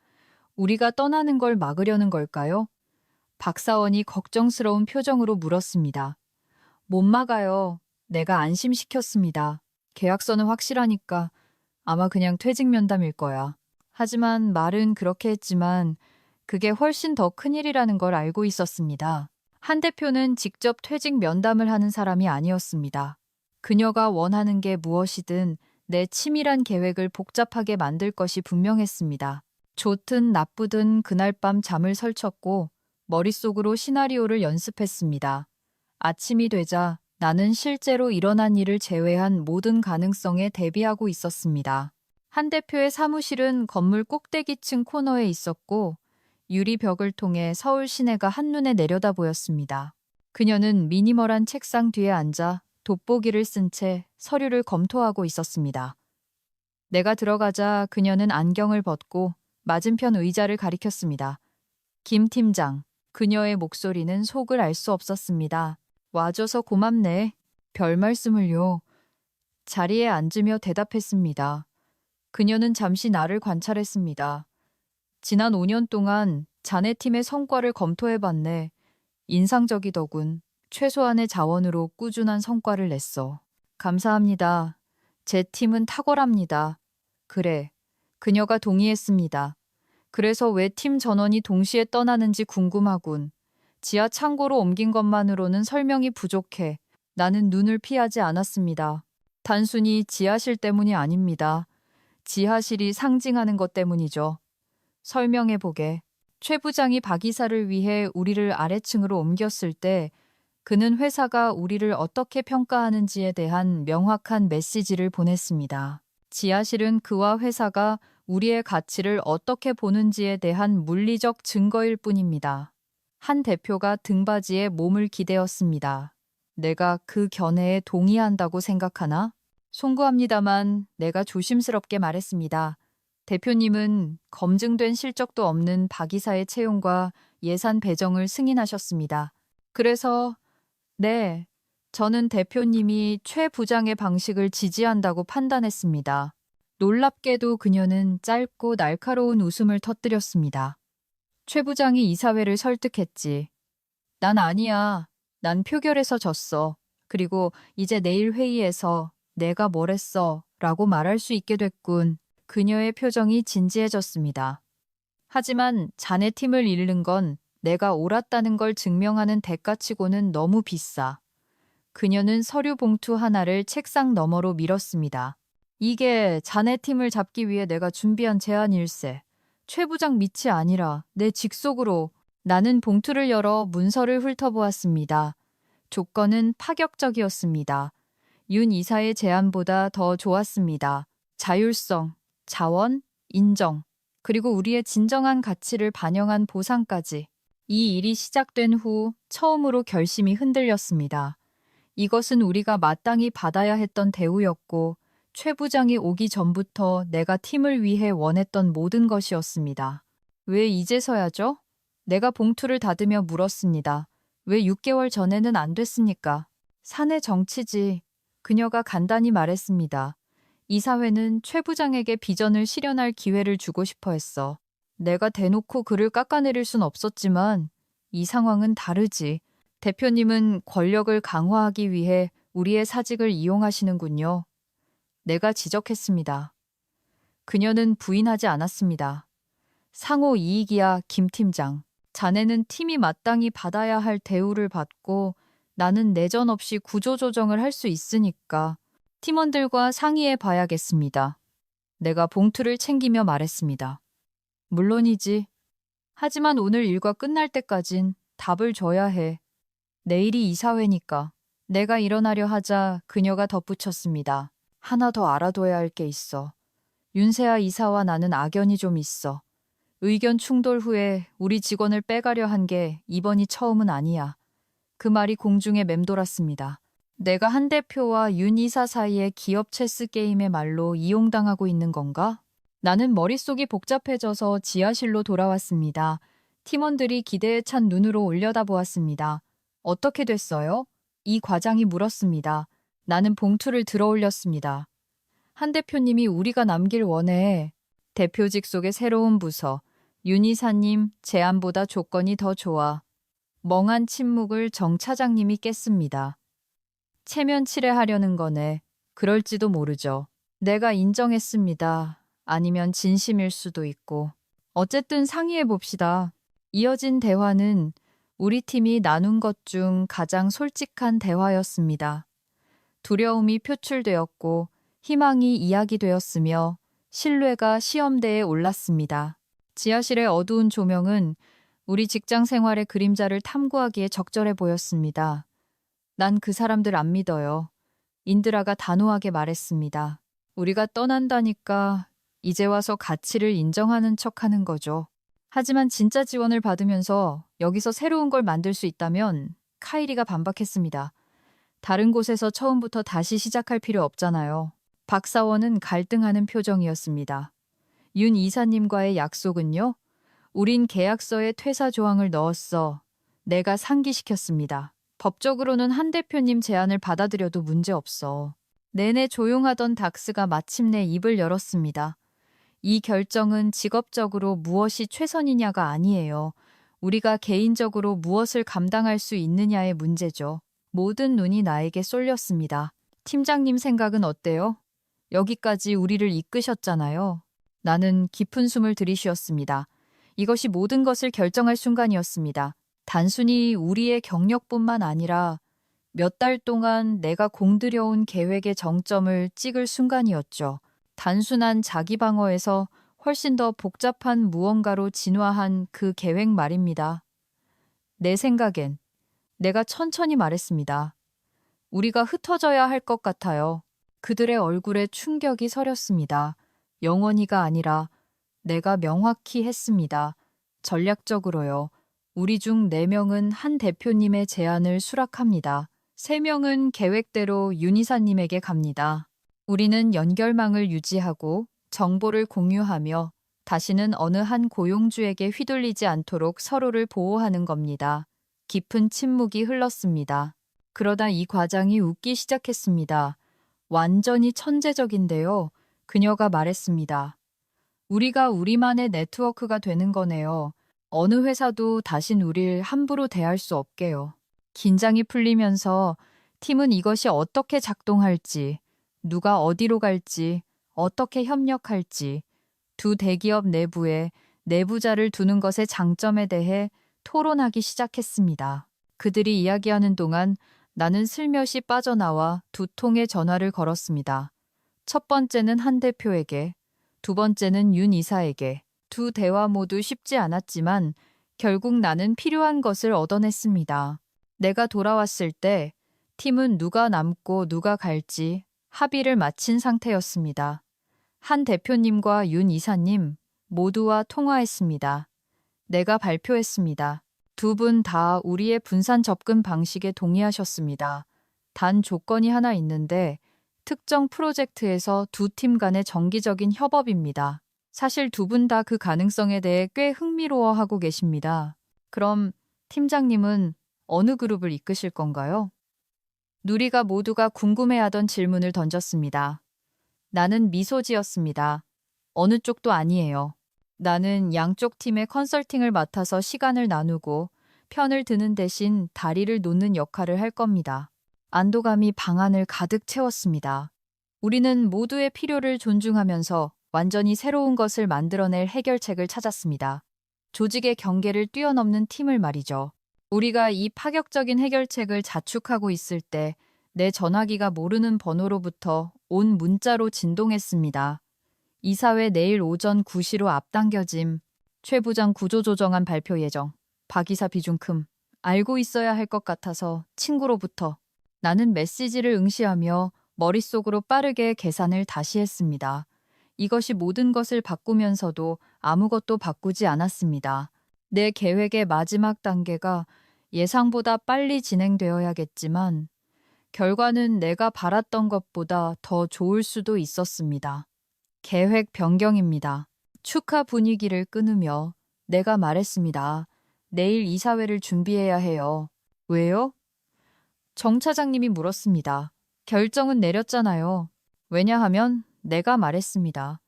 S1: 우리가 떠나는 걸 막으려는 걸까요? 박사원이 걱정스러운 표정으로 물었습니다. 못 막아요. 내가 안심시켰습니다. 계약서는 확실하니까 아마 그냥 퇴직 면담일 거야. 하지만 말은 그렇게 했지만 그게 훨씬 더 큰일이라는 걸 알고 있었습니다. 한 대표는 직접 퇴직 면담을 하는 사람이 아니었습니다. 그녀가 원하는 게 무엇이든 내 치밀한 계획을 복잡하게 만들 것이 분명했습니다. 좋든 나쁘든 그날 밤 잠을 설쳤고 머릿속으로 시나리오를 연습했습니다. 아침이 되자 나는 실제로 일어난 일을 제외한 모든 가능성에 대비하고 있었습니다. 한 대표의 사무실은 건물 꼭대기층 코너에 있었고 유리벽을 통해 서울 시내가 한눈에 내려다 보였습니다. 그녀는 미니멀한 책상 뒤에 앉아 돋보기를 쓴 채 서류를 검토하고 있었습니다. 내가 들어가자 그녀는 안경을 벗고 맞은편 의자를 가리켰습니다. 김 팀장, 그녀의 목소리는 속을 알 수 없었습니다. 와줘서 고맙네. 별 말씀을요. 자리에 앉으며 대답했습니다. 그녀는 잠시 나를 관찰했습니다. 지난 5년 동안 자네 팀의 성과를 검토해봤네. 인상적이더군. 최소한의 자원으로 꾸준한 성과를 냈어. 감사합니다. 제 팀은 탁월합니다. 그래. 그녀가 동의했습니다. 그래서 왜 팀 전원이 동시에 떠나는지 궁금하군. 지하 창고로 옮긴 것만으로는 설명이 부족해. 나는 눈을 피하지 않았습니다. 단순히 지하실 때문이 아닙니다. 지하실이 상징하는 것 때문이죠. 설명해보게. 최 부장이 박 이사를 위해 우리를 아래층으로 옮겼을 때 그는 회사가 우리를 어떻게 평가하는지에 대한 명확한 메시지를 보냈습니다. 지하실은 그와 회사가 우리의 가치를 어떻게 보는지에 대한 물리적 증거일 뿐입니다. 한 대표가 등받이에 몸을 기대었습니다. 내가 그 견해에 동의한다고 생각하나? 송구합니다만 내가 조심스럽게 말했습니다. 대표님은 검증된 실적도 없는 박 이사의 채용과 예산 배정을 승인하셨습니다. 그래서 네, 저는 대표님이 최 부장의 방식을 지지한다고 판단했습니다. 놀랍게도 그녀는 짧고 날카로운 웃음을 터뜨렸습니다. 최 부장이 이사회를 설득했지. 난 아니야. 난 표결에서 졌어. 그리고 이제 내일 회의에서 내가 뭘 했어 라고 말할 수 있게 됐군. 그녀의 표정이 진지해졌습니다. 하지만 자네 팀을 잃는 건 내가 옳았다는 걸 증명하는 대가치고는 너무 비싸. 그녀는 서류 봉투 하나를 책상 너머로 밀었습니다. 이게 자네 팀을 잡기 위해 내가 준비한 제안일세. 최 부장 밑이 아니라 내 직속으로. 나는 봉투를 열어 문서를 훑어보았습니다. 조건은 파격적이었습니다. 윤 이사의 제안보다 더 좋았습니다. 자율성, 자원, 인정, 그리고 우리의 진정한 가치를 반영한 보상까지. 이 일이 시작된 후 처음으로 결심이 흔들렸습니다. 이것은 우리가 마땅히 받아야 했던 대우였고 최 부장이 오기 전부터 내가 팀을 위해 원했던 모든 것이었습니다. 왜 이제서야죠? 내가 봉투를 닫으며 물었습니다. 왜 6개월 전에는 안 됐습니까? 사내 정치지. 그녀가 간단히 말했습니다. 이사회는 최 부장에게 비전을 실현할 기회를 주고 싶어 했어. 내가 대놓고 그를 깎아내릴 순 없었지만 이 상황은 다르지. 대표님은 권력을 강화하기 위해 우리의 사직을 이용하시는군요. 내가 지적했습니다. 그녀는 부인하지 않았습니다. 상호 이익이야, 김 팀장. 자네는 팀이 마땅히 받아야 할 대우를 받고 나는 내전 없이 구조조정을 할 수 있으니까 팀원들과 상의해 봐야겠습니다. 내가 봉투를 챙기며 말했습니다. 물론이지. 하지만 오늘 일과 끝날 때까진 답을 줘야 해. 내일이 이사회니까. 내가 일어나려 하자 그녀가 덧붙였습니다. 하나 더 알아둬야 할 게 있어. 윤세아 이사와 나는 악연이 좀 있어. 의견 충돌 후에 우리 직원을 빼가려 한 게 이번이 처음은 아니야. 그 말이 공중에 맴돌았습니다. 내가 한 대표와 윤 이사 사이의 기업 체스 게임의 말로 이용당하고 있는 건가? 나는 머릿속이 복잡해져서 지하실로 돌아왔습니다. 팀원들이 기대에 찬 눈으로 올려다보았습니다. 어떻게 됐어요? 이 과장이 물었습니다. 나는 봉투를 들어 올렸습니다. 한 대표님이 우리가 남길 원해. 대표직 속의 새로운 부서. 윤 이사님, 제안보다 조건이 더 좋아. 멍한 침묵을 정 차장님이 깼습니다. 체면 칠해하려는 거네. 그럴지도 모르죠. 내가 인정했습니다. 아니면 진심일 수도 있고. 어쨌든 상의해 봅시다. 이어진 대화는 우리 팀이 나눈 것 중 가장 솔직한 대화였습니다. 두려움이 표출되었고 희망이 이야기되었으며 신뢰가 시험대에 올랐습니다. 지하실의 어두운 조명은 우리 직장 생활의 그림자를 탐구하기에 적절해 보였습니다. 난 그 사람들 안 믿어요. 인드라가 단호하게 말했습니다. 우리가 떠난다니까 이제 와서 가치를 인정하는 척하는 거죠. 하지만 진짜 지원을 받으면서 여기서 새로운 걸 만들 수 있다면 카이리가 반박했습니다. 다른 곳에서 처음부터 다시 시작할 필요 없잖아요. 박사원은 갈등하는 표정이었습니다. 윤 이사님과의 약속은요? 우린 계약서에 퇴사 조항을 넣었어. 내가 상기시켰습니다. 법적으로는 한 대표님 제안을 받아들여도 문제없어. 내내 조용하던 닥스가 마침내 입을 열었습니다. 이 결정은 직업적으로 무엇이 최선이냐가 아니에요. 우리가 개인적으로 무엇을 감당할 수 있느냐의 문제죠. 모든 눈이 나에게 쏠렸습니다. 팀장님 생각은 어때요? 여기까지 우리를 이끄셨잖아요. 나는 깊은 숨을 들이쉬었습니다. 이것이 모든 것을 결정할 순간이었습니다. 단순히 우리의 경력뿐만 아니라 몇 달 동안 내가 공들여온 계획의 정점을 찍을 순간이었죠. 단순한 자기 방어에서 훨씬 더 복잡한 무언가로 진화한 그 계획 말입니다. 내 생각엔 내가 천천히 말했습니다. 우리가 흩어져야 할 것 같아요. 그들의 얼굴에 충격이 서렸습니다. 영원히가 아니라 내가 명확히 했습니다. 전략적으로요. 우리 중 4명은 한 대표님의 제안을 수락합니다. 3명은 계획대로 윤 이사님에게 갑니다. 우리는 연결망을 유지하고 정보를 공유하며 다시는 어느 한 고용주에게 휘둘리지 않도록 서로를 보호하는 겁니다. 깊은 침묵이 흘렀습니다. 그러다 이 과장이 웃기 시작했습니다. 완전히 천재적인데요. 그녀가 말했습니다. 우리가 우리만의 네트워크가 되는 거네요. 어느 회사도 다신 우릴 함부로 대할 수 없게요. 긴장이 풀리면서 팀은 이것이 어떻게 작동할지, 누가 어디로 갈지, 어떻게 협력할지, 두 대기업 내부에 내부자를 두는 것의 장점에 대해 토론하기 시작했습니다. 그들이 이야기하는 동안 나는 슬며시 빠져나와 2통의 전화를 걸었습니다. 첫 번째는 한 대표에게, 두 번째는 윤 이사에게. 두 대화 모두 쉽지 않았지만 결국 나는 필요한 것을 얻어냈습니다. 내가 돌아왔을 때 팀은 누가 남고 누가 갈지 합의를 마친 상태였습니다. 한 대표님과 윤 이사님 모두와 통화했습니다. 내가 발표했습니다. 두 분 다 우리의 분산 접근 방식에 동의하셨습니다. 단 조건이 하나 있는데 특정 프로젝트에서 두 팀 간의 정기적인 협업입니다. 사실 두 분 다 그 가능성에 대해 꽤 흥미로워하고 계십니다. 그럼 팀장님은 어느 그룹을 이끄실 건가요? 누리가 모두가 궁금해하던 질문을 던졌습니다. 나는 미소 지었습니다. 어느 쪽도 아니에요. 나는 양쪽 팀의 컨설팅을 맡아서 시간을 나누고 편을 드는 대신 다리를 놓는 역할을 할 겁니다. 안도감이 방안을 가득 채웠습니다. 우리는 모두의 필요를 존중하면서 완전히 새로운 것을 만들어낼 해결책을 찾았습니다. 조직의 경계를 뛰어넘는 팀을 말이죠. 우리가 이 파격적인 해결책을 자축하고 있을 때 내 전화기가 모르는 번호로부터 온 문자로 진동했습니다. 이사회 내일 오전 9시로 앞당겨짐. 최 부장 구조조정안 발표 예정. 박 이사 비중 큼. 알고 있어야 할 것 같아서 친구로부터. 나는 메시지를 응시하며 머릿속으로 빠르게 계산을 다시 했습니다. 이것이 모든 것을 바꾸면서도 아무것도 바꾸지 않았습니다. 내 계획의 마지막 단계가 예상보다 빨리 진행되어야겠지만 결과는 내가 바랐던 것보다 더 좋을 수도 있었습니다. 계획 변경입니다. 축하 분위기를 끊으며 내가 말했습니다. 내일 이사회를 준비해야 해요. 왜요? 정 차장님이 물었습니다. 결정은 내렸잖아요. 왜냐하면 내가 말했습니다.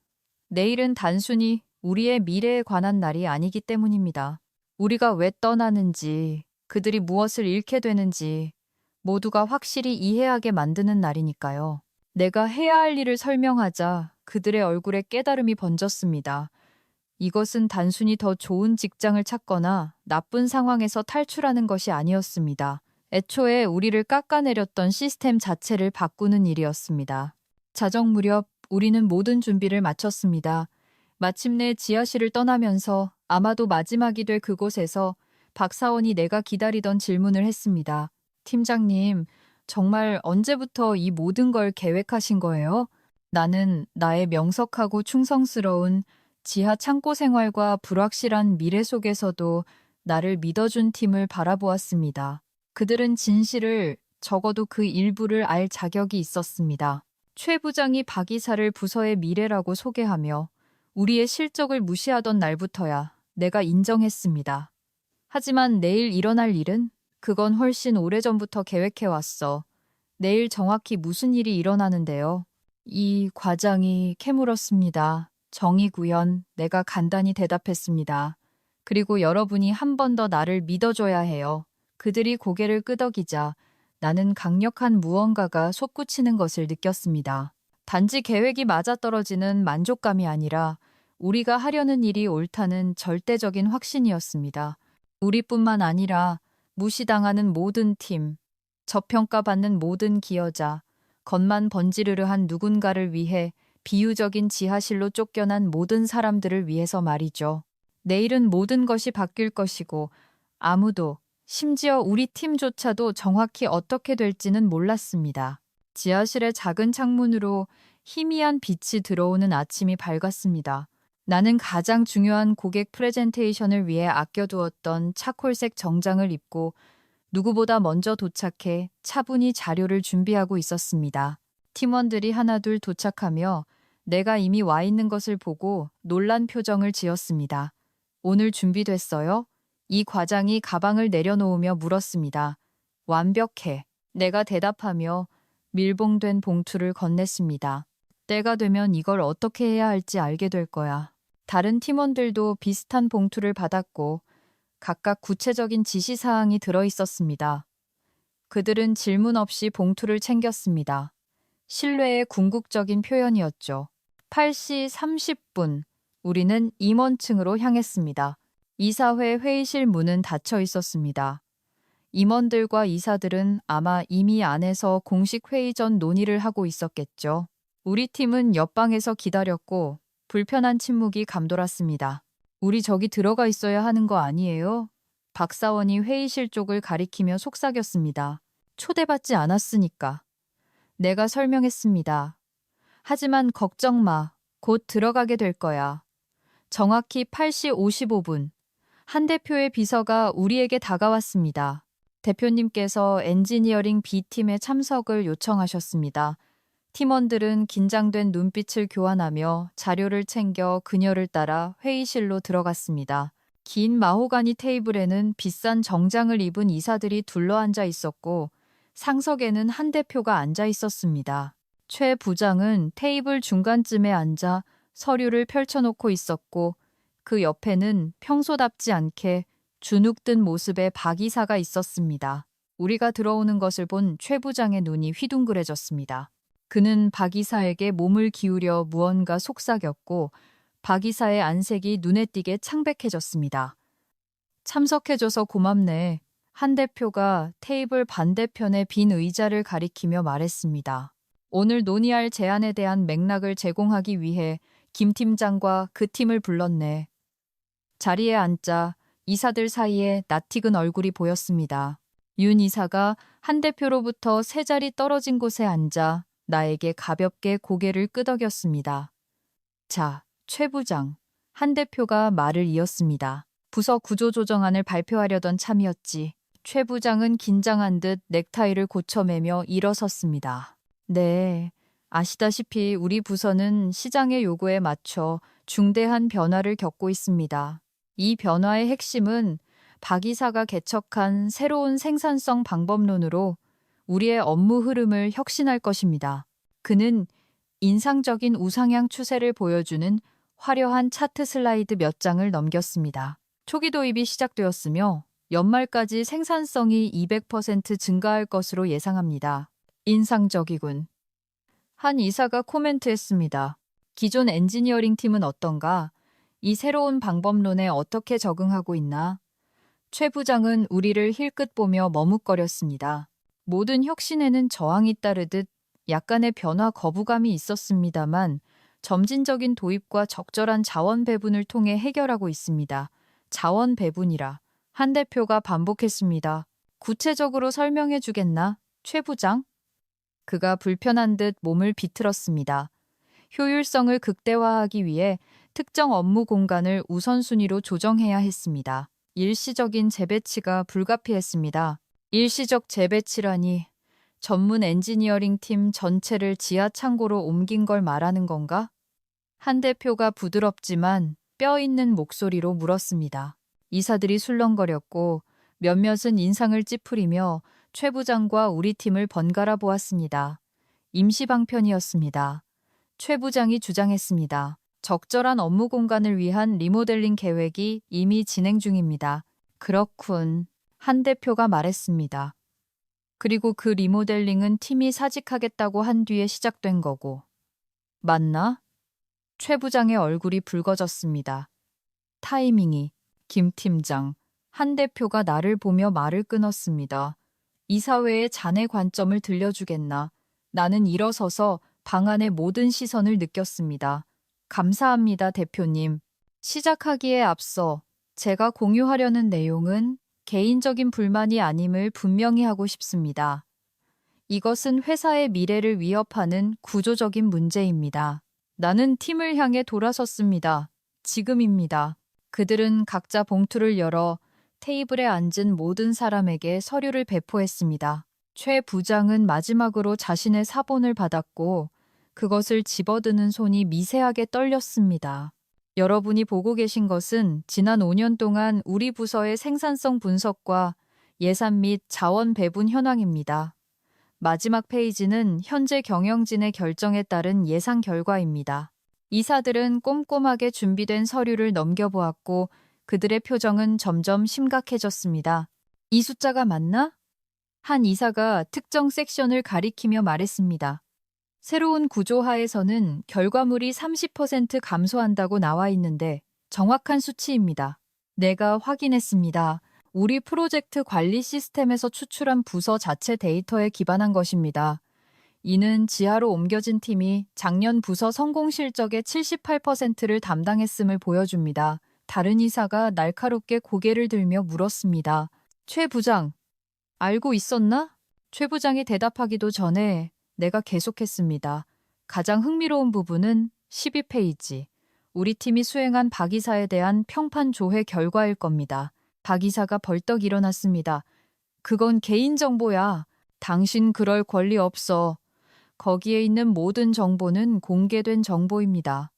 S1: 내일은 단순히 우리의 미래에 관한 날이 아니기 때문입니다. 우리가 왜 떠나는지, 그들이 무엇을 잃게 되는지 모두가 확실히 이해하게 만드는 날이니까요. 내가 해야 할 일을 설명하자 그들의 얼굴에 깨달음이 번졌습니다. 이것은 단순히 더 좋은 직장을 찾거나 나쁜 상황에서 탈출하는 것이 아니었습니다. 애초에 우리를 깎아내렸던 시스템 자체를 바꾸는 일이었습니다. 자정 무렵 우리는 모든 준비를 마쳤습니다. 마침내 지하실을 떠나면서 아마도 마지막이 될 그곳에서 박사원이 내가 기다리던 질문을 했습니다. 팀장님, 정말 언제부터 이 모든 걸 계획하신 거예요? 나는 나의 명석하고 충성스러운 지하 창고 생활과 불확실한 미래 속에서도 나를 믿어준 팀을 바라보았습니다. 그들은 진실을 적어도 그 일부를 알 자격이 있었습니다. 최 부장이 박 이사를 부서의 미래라고 소개하며 우리의 실적을 무시하던 날부터야 내가 인정했습니다. 하지만 내일 일어날 일은 그건 훨씬 오래전부터 계획해왔어. 내일 정확히 무슨 일이 일어나는데요? 이 과장이 캐물었습니다. 정의구현, 내가 간단히 대답했습니다. 그리고 여러분이 한 번 더 나를 믿어줘야 해요. 그들이 고개를 끄덕이자 나는 강력한 무언가가 솟구치는 것을 느꼈습니다. 단지 계획이 맞아떨어지는 만족감이 아니라 우리가 하려는 일이 옳다는 절대적인 확신이었습니다. 우리뿐만 아니라 무시당하는 모든 팀, 저평가받는 모든 기여자, 겉만 번지르르한 누군가를 위해 비유적인 지하실로 쫓겨난 모든 사람들을 위해서 말이죠. 내일은 모든 것이 바뀔 것이고 아무도, 심지어 우리 팀조차도 정확히 어떻게 될지는 몰랐습니다. 지하실의 작은 창문으로 희미한 빛이 들어오는 아침이 밝았습니다. 나는 가장 중요한 고객 프레젠테이션을 위해 아껴두었던 차콜색 정장을 입고 누구보다 먼저 도착해 차분히 자료를 준비하고 있었습니다. 팀원들이 하나둘 도착하며 내가 이미 와 있는 것을 보고 놀란 표정을 지었습니다. 오늘 준비됐어요? 이 과장이 가방을 내려놓으며 물었습니다. 완벽해. 내가 대답하며 밀봉된 봉투를 건넸습니다. 때가 되면 이걸 어떻게 해야 할지 알게 될 거야. 다른 팀원들도 비슷한 봉투를 받았고 각각 구체적인 지시사항이 들어 있었습니다. 그들은 질문 없이 봉투를 챙겼습니다. 신뢰의 궁극적인 표현이었죠. 8시 30분, 우리는 임원층으로 향했습니다. 이사회 회의실 문은 닫혀 있었습니다. 임원들과 이사들은 아마 이미 안에서 공식 회의 전 논의를 하고 있었겠죠. 우리 팀은 옆방에서 기다렸고 불편한 침묵이 감돌았습니다. 우리 저기 들어가 있어야 하는 거 아니에요? 박사원이 회의실 쪽을 가리키며 속삭였습니다. 초대받지 않았으니까. 내가 설명했습니다. 하지만 걱정 마. 곧 들어가게 될 거야. 정확히 8시 55분. 한 대표의 비서가 우리에게 다가왔습니다. 대표님께서 엔지니어링 B팀에 참석을 요청하셨습니다. 팀원들은 긴장된 눈빛을 교환하며 자료를 챙겨 그녀를 따라 회의실로 들어갔습니다. 긴 마호가니 테이블에는 비싼 정장을 입은 이사들이 둘러앉아 있었고 상석에는 한 대표가 앉아 있었습니다. 최 부장은 테이블 중간쯤에 앉아 서류를 펼쳐놓고 있었고 그 옆에는 평소답지 않게 주눅든 모습의 박 이사가 있었습니다. 우리가 들어오는 것을 본 최 부장의 눈이 휘둥그레졌습니다. 그는 박 이사에게 몸을 기울여 무언가 속삭였고 박 이사의 안색이 눈에 띄게 창백해졌습니다. 참석해줘서 고맙네. 한 대표가 테이블 반대편의 빈 의자를 가리키며 말했습니다. 오늘 논의할 제안에 대한 맥락을 제공하기 위해 김 팀장과 그 팀을 불렀네. 자리에 앉자 이사들 사이에 낯익은 얼굴이 보였습니다. 윤 이사가 한 대표로부터 세 자리 떨어진 곳에 앉아 나에게 가볍게 고개를 끄덕였습니다. 자, 최 부장, 한 대표가 말을 이었습니다. 부서 구조조정안을 발표하려던 참이었지. 최 부장은 긴장한 듯 넥타이를 고쳐매며 일어섰습니다. 네, 아시다시피 우리 부서는 시장의 요구에 맞춰 중대한 변화를 겪고 있습니다. 이 변화의 핵심은 박 이사가 개척한 새로운 생산성 방법론으로 우리의 업무 흐름을 혁신할 것입니다. 그는 인상적인 우상향 추세를 보여주는 화려한 차트 슬라이드 몇 장을 넘겼습니다. 초기 도입이 시작되었으며 연말까지 생산성이 200% 증가할 것으로 예상합니다. 인상적이군. 한 이사가 코멘트했습니다. 기존 엔지니어링 팀은 어떤가? 이 새로운 방법론에 어떻게 적응하고 있나? 최 부장은 우리를 힐끗 보며 머뭇거렸습니다. 모든 혁신에는 저항이 따르듯 약간의 변화 거부감이 있었습니다만 점진적인 도입과 적절한 자원 배분을 통해 해결하고 있습니다. 자원 배분이라 한 대표가 반복했습니다. 구체적으로 설명해 주겠나? 최 부장? 그가 불편한 듯 몸을 비틀었습니다. 효율성을 극대화하기 위해 특정 업무 공간을 우선순위로 조정해야 했습니다. 일시적인 재배치가 불가피했습니다. 일시적 재배치라니 전문 엔지니어링 팀 전체를 지하 창고로 옮긴 걸 말하는 건가? 한 대표가 부드럽지만 뼈 있는 목소리로 물었습니다. 이사들이 술렁거렸고 몇몇은 인상을 찌푸리며 최 부장과 우리 팀을 번갈아 보았습니다. 임시방편이었습니다. 최 부장이 주장했습니다. 적절한 업무 공간을 위한 리모델링 계획이 이미 진행 중입니다. 그렇군. 한 대표가 말했습니다. 그리고 그 리모델링은 팀이 사직하겠다고 한 뒤에 시작된 거고. 맞나? 최 부장의 얼굴이 붉어졌습니다. 타이밍이. 김 팀장. 한 대표가 나를 보며 말을 끊었습니다. 이사회의 자네 관점을 들려주겠나. 나는 일어서서 방안의 모든 시선을 느꼈습니다. 감사합니다, 대표님. 시작하기에 앞서 제가 공유하려는 내용은 개인적인 불만이 아님을 분명히 하고 싶습니다. 이것은 회사의 미래를 위협하는 구조적인 문제입니다. 나는 팀을 향해 돌아섰습니다. 지금입니다. 그들은 각자 봉투를 열어 테이블에 앉은 모든 사람에게 서류를 배포했습니다. 최 부장은 마지막으로 자신의 사본을 받았고 그것을 집어드는 손이 미세하게 떨렸습니다. 여러분이 보고 계신 것은 지난 5년 동안 우리 부서의 생산성 분석과 예산 및 자원 배분 현황입니다. 마지막 페이지는 현재 경영진의 결정에 따른 예상 결과입니다. 이사들은 꼼꼼하게 준비된 서류를 넘겨보았고 그들의 표정은 점점 심각해졌습니다. 이 숫자가 맞나? 한 이사가 특정 섹션을 가리키며 말했습니다. 새로운 구조 하에서는 결과물이 30% 감소한다고 나와 있는데 정확한 수치입니다. 내가 확인했습니다. 우리 프로젝트 관리 시스템에서 추출한 부서 자체 데이터에 기반한 것입니다. 이는 지하로 옮겨진 팀이 작년 부서 성공 실적의 78%를 담당했음을 보여줍니다. 다른 이사가 날카롭게 고개를 들며 물었습니다. 최 부장, 알고 있었나? 최 부장이 대답하기도 전에 내가 계속했습니다. 가장 흥미로운 부분은 12페이지. 우리 팀이 수행한 박 이사에 대한 평판 조회 결과일 겁니다. 박 이사가 벌떡 일어났습니다. 그건 개인정보야. 당신 그럴 권리 없어. 거기에 있는 모든 정보는 공개된 정보입니다.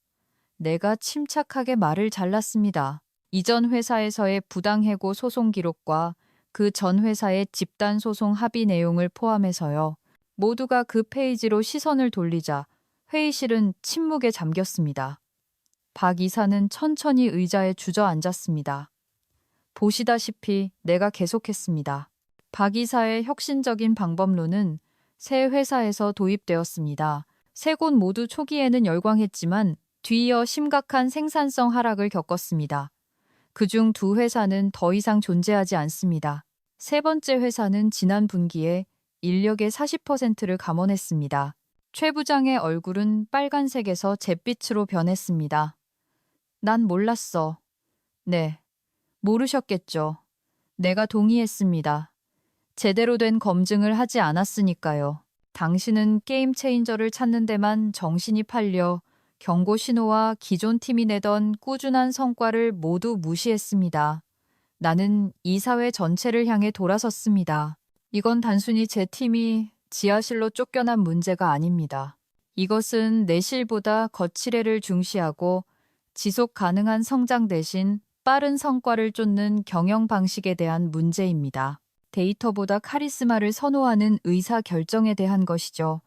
S1: 내가 침착하게 말을 잘랐습니다. 이전 회사에서의 부당해고 소송 기록과 그 전 회사의 집단 소송 합의 내용을 포함해서요. 모두가 그 페이지로 시선을 돌리자 회의실은 침묵에 잠겼습니다. 박 이사는 천천히 의자에 주저앉았습니다. 보시다시피 내가 계속했습니다. 박 이사의 혁신적인 방법론은 새 회사에서 도입되었습니다. 세 곳 모두 초기에는 열광했지만 뒤이어 심각한 생산성 하락을 겪었습니다. 그중 두 회사는 더 이상 존재하지 않습니다. 세 번째 회사는 지난 분기에 인력의 40%를 감원했습니다. 최 부장의 얼굴은 빨간색에서 잿빛으로 변했습니다. 난 몰랐어. 네, 모르셨겠죠. 내가 동의했습니다. 제대로 된 검증을 하지 않았으니까요. 당신은 게임 체인저를 찾는 데만 정신이 팔려 경고 신호와 기존 팀이 내던 꾸준한 성과를 모두 무시했습니다. 나는 이사회 전체를 향해 돌아섰습니다. 이건 단순히 제 팀이 지하실로 쫓겨난 문제가 아닙니다. 이것은 내실보다 거치례를 중시하고 지속 가능한 성장 대신 빠른 성과를 쫓는 경영 방식에 대한 문제입니다. 데이터보다 카리스마를 선호하는 의사 결정에 대한 것이죠.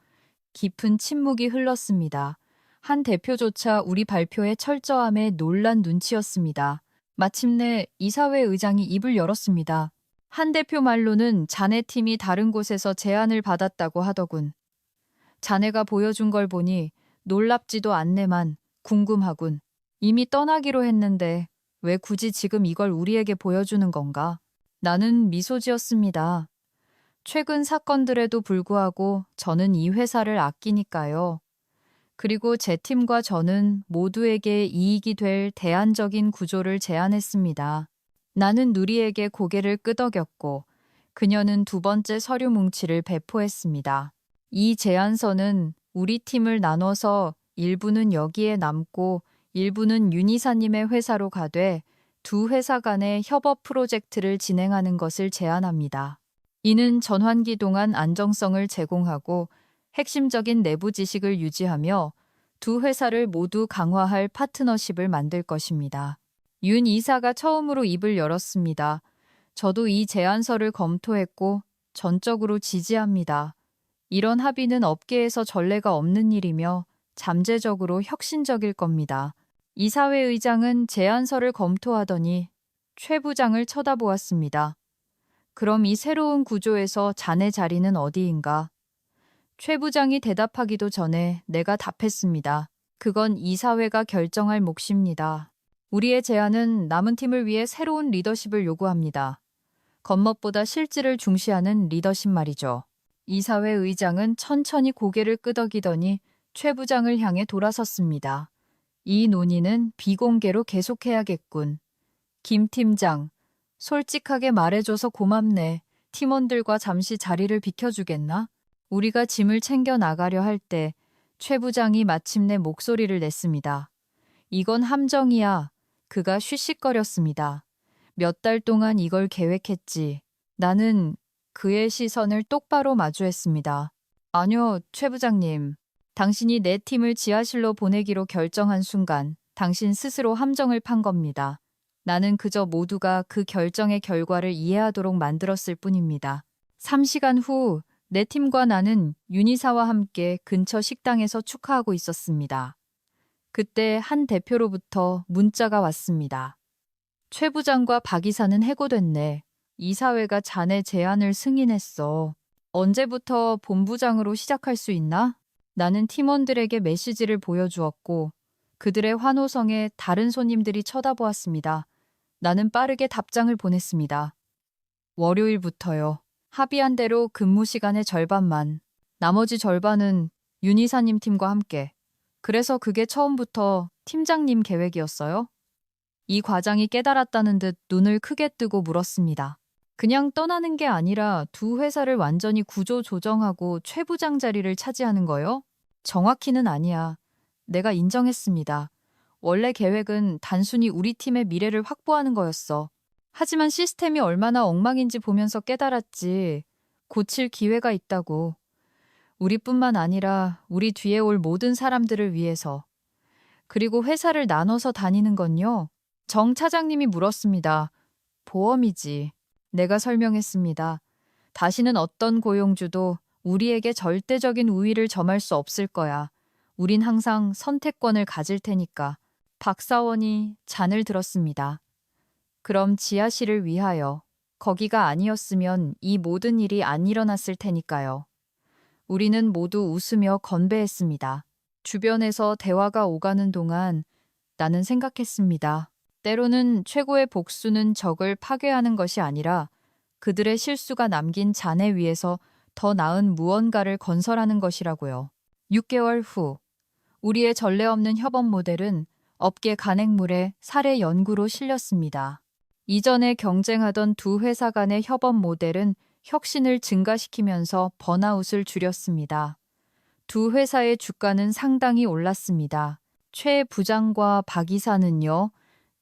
S1: 깊은 침묵이 흘렀습니다. 한 대표조차 우리 발표의 철저함에 놀란 눈치였습니다. 마침내 이사회 의장이 입을 열었습니다. 한 대표 말로는 자네 팀이 다른 곳에서 제안을 받았다고 하더군. 자네가 보여준 걸 보니 놀랍지도 않네만 궁금하군. 이미 떠나기로 했는데 왜 굳이 지금 이걸 우리에게 보여주는 건가? 나는 미소 지었습니다. 최근 사건들에도 불구하고 저는 이 회사를 아끼니까요. 그리고 제 팀과 저는 모두에게 이익이 될 대안적인 구조를 제안했습니다. 나는 누리에게 고개를 끄덕였고 그녀는 두 번째 서류 뭉치를 배포했습니다. 이 제안서는 우리 팀을 나눠서 일부는 여기에 남고 일부는 윤이사님의 회사로 가되 두 회사 간의 협업 프로젝트를 진행하는 것을 제안합니다. 이는 전환기 동안 안정성을 제공하고 핵심적인 내부 지식을 유지하며 두 회사를 모두 강화할 파트너십을 만들 것입니다. 윤 이사가 처음으로 입을 열었습니다. 저도 이 제안서를 검토했고 전적으로 지지합니다. 이런 합의는 업계에서 전례가 없는 일이며 잠재적으로 혁신적일 겁니다. 이사회 의장은 제안서를 검토하더니 최 부장을 쳐다보았습니다. 그럼 이 새로운 구조에서 자네 자리는 어디인가? 최 부장이 대답하기도 전에 내가 답했습니다. 그건 이사회가 결정할 몫입니다. 우리의 제안은 남은 팀을 위해 새로운 리더십을 요구합니다. 겉멋보다 실질을 중시하는 리더십 말이죠. 이사회 의장은 천천히 고개를 끄덕이더니 최 부장을 향해 돌아섰습니다. 이 논의는 비공개로 계속해야겠군. 김 팀장, 솔직하게 말해줘서 고맙네. 팀원들과 잠시 자리를 비켜주겠나? 우리가 짐을 챙겨 나가려 할 때 최 부장이 마침내 목소리를 냈습니다. 이건 함정이야. 그가 쉬쉬거렸습니다. 몇 달 동안 이걸 계획했지. 나는 그의 시선을 똑바로 마주했습니다. 아니요, 최 부장님. 당신이 내 팀을 지하실로 보내기로 결정한 순간 당신 스스로 함정을 판 겁니다. 나는 그저 모두가 그 결정의 결과를 이해하도록 만들었을 뿐입니다. 3시간 후 내 팀과 나는 윤이사와 함께 근처 식당에서 축하하고 있었습니다. 그때 한 대표로부터 문자가 왔습니다. 최 부장과 박 이사는 해고됐네. 이사회가 자네 제안을 승인했어. 언제부터 본부장으로 시작할 수 있나? 나는 팀원들에게 메시지를 보여주었고 그들의 환호성에 다른 손님들이 쳐다보았습니다. 나는 빠르게 답장을 보냈습니다. 월요일부터요. 합의한 대로 근무 시간의 절반만, 나머지 절반은 윤 이사님 팀과 함께. 그래서 그게 처음부터 팀장님 계획이었어요? 이 과장이 깨달았다는 듯 눈을 크게 뜨고 물었습니다. 그냥 떠나는 게 아니라 두 회사를 완전히 구조 조정하고 최 부장 자리를 차지하는 거요? 정확히는 아니야. 내가 인정했습니다. 원래 계획은 단순히 우리 팀의 미래를 확보하는 거였어. 하지만 시스템이 얼마나 엉망인지 보면서 깨달았지. 고칠 기회가 있다고. 우리뿐만 아니라 우리 뒤에 올 모든 사람들을 위해서. 그리고 회사를 나눠서 다니는 건요. 정 차장님이 물었습니다. 보험이지. 내가 설명했습니다. 다시는 어떤 고용주도 우리에게 절대적인 우위를 점할 수 없을 거야. 우린 항상 선택권을 가질 테니까. 박사원이 잔을 들었습니다. 그럼 지하실을 위하여. 거기가 아니었으면 이 모든 일이 안 일어났을 테니까요. 우리는 모두 웃으며 건배했습니다. 주변에서 대화가 오가는 동안 나는 생각했습니다. 때로는 최고의 복수는 적을 파괴하는 것이 아니라 그들의 실수가 남긴 잔해 위에서 더 나은 무언가를 건설하는 것이라고요. 6개월 후 우리의 전례 없는 협업 모델은 업계 간행물의 사례 연구로 실렸습니다. 이전에 경쟁하던 두 회사 간의 협업 모델은 혁신을 증가시키면서 번아웃을 줄였습니다. 두 회사의 주가는 상당히 올랐습니다. 최 부장과 박 이사는요?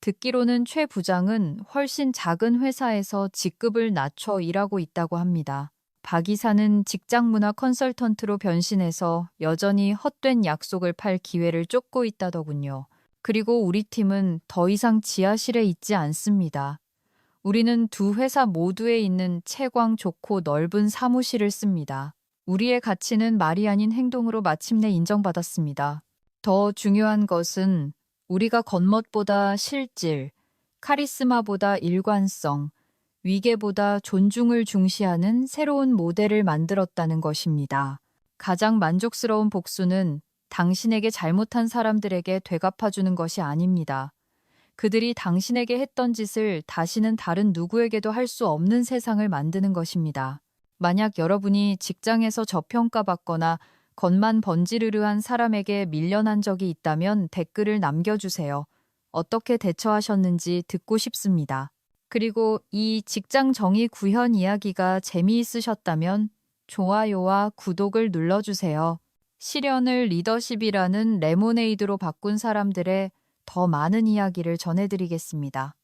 S1: 듣기로는 최 부장은 훨씬 작은 회사에서 직급을 낮춰 일하고 있다고 합니다. 박 이사는 직장 문화 컨설턴트로 변신해서 여전히 헛된 약속을 팔 기회를 쫓고 있다더군요. 그리고 우리 팀은 더 이상 지하실에 있지 않습니다. 우리는 두 회사 모두에 있는 채광 좋고 넓은 사무실을 씁니다. 우리의 가치는 말이 아닌 행동으로 마침내 인정받았습니다. 더 중요한 것은 우리가 겉멋보다 실질, 카리스마보다 일관성, 위계보다 존중을 중시하는 새로운 모델을 만들었다는 것입니다. 가장 만족스러운 복수는 당신에게 잘못한 사람들에게 되갚아주는 것이 아닙니다. 그들이 당신에게 했던 짓을 다시는 다른 누구에게도 할 수 없는 세상을 만드는 것입니다. 만약 여러분이 직장에서 저평가받거나 겉만 번지르르한 사람에게 밀려난 적이 있다면 댓글을 남겨주세요. 어떻게 대처하셨는지 듣고 싶습니다. 그리고 이 직장 정의 구현 이야기가 재미있으셨다면 좋아요와 구독을 눌러주세요. 시련을 리더십이라는 레모네이드로 바꾼 사람들의 더 많은 이야기를 전해드리겠습니다.